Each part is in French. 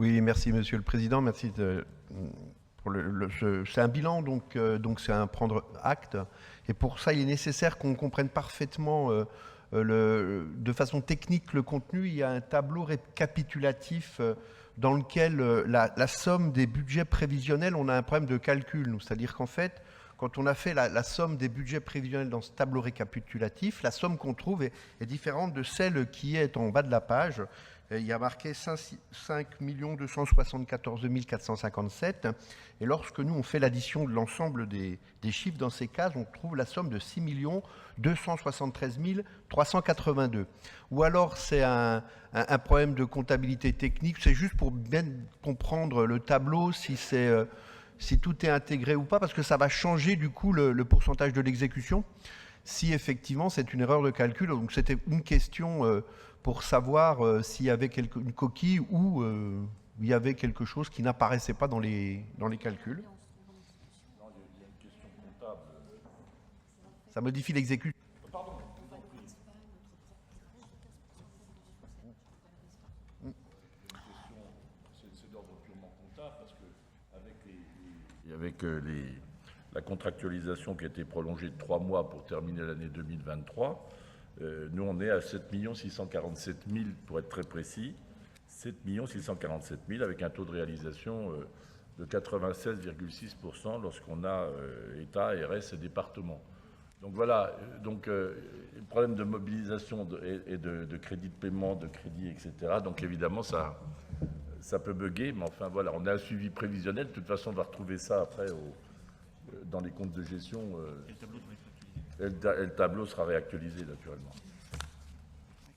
Oui, merci Monsieur le Président, merci pour c'est un bilan, donc c'est un prendre acte. Et pour ça, il est nécessaire qu'on comprenne parfaitement de façon technique le contenu. Il y a un tableau récapitulatif dans lequel la somme des budgets prévisionnels, on a un problème de calcul, nous. C'est-à-dire qu'en fait, quand on a fait la somme des budgets prévisionnels dans ce tableau récapitulatif, la somme qu'on trouve est différente de celle qui est en bas de la page. Il y a marqué 5 274 457. Et lorsque nous, on fait l'addition de l'ensemble des chiffres dans ces cases, on trouve la somme de 6 273 382. Ou alors, c'est un problème de comptabilité technique. C'est juste pour bien comprendre le tableau, si tout est intégré ou pas, parce que ça va changer du coup le pourcentage de l'exécution, si effectivement c'est une erreur de calcul. Donc c'était une question pour savoir s'il y avait une coquille ou il y avait quelque chose qui n'apparaissait pas dans les calculs. Non, il y a une question comptable. Ça modifie l'exécution. Pardon. C'est d'ordre purement comptable parce qu'avec la contractualisation qui a été prolongée de 3 mois pour terminer l'année 2023, nous on est à 7 647 000 pour être très précis, 7 647 000 avec un taux de réalisation de 96,6% lorsqu'on a État, RS et département. Donc voilà, le problème de mobilisation et de crédit de paiement, de crédit, etc. Donc évidemment, ça peut bugger, mais enfin voilà, on a un suivi prévisionnel. De toute façon, on va retrouver ça après dans les comptes de gestion. Et le tableau sera réactualisé, naturellement.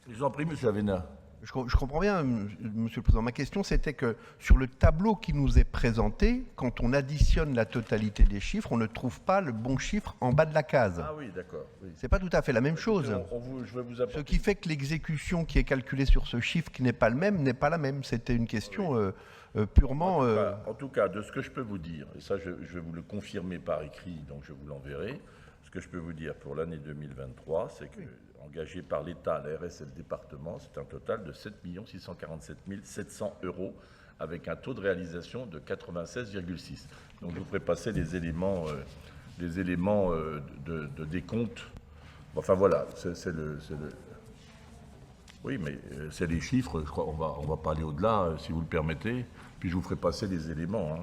Je vous en prie, M. Avena. Je comprends bien, Monsieur le Président. Ma question, c'était que sur le tableau qui nous est présenté, quand on additionne la totalité des chiffres, on ne trouve pas le bon chiffre en bas de la case. Ah oui, d'accord. Oui. C'est pas tout à fait la même chose. Je vais vous apporter... Ce qui fait que l'exécution qui est calculée sur ce chiffre qui n'est pas le même, n'est pas la même. C'était une question purement... En tout cas, de ce que je peux vous dire, et ça je vais vous le confirmer par écrit, donc je vous l'enverrai, ce que je peux vous dire pour l'année 2023, c'est que, engagé par l'État, la RS et le département, c'est un total de 7 647 700 euros avec un taux de réalisation de 96,6. Donc je vous ferai passer les éléments de décompte. Enfin voilà, oui, mais c'est les chiffres, je crois, on va pas aller au-delà, si vous le permettez, puis je vous ferai passer les éléments. Hein.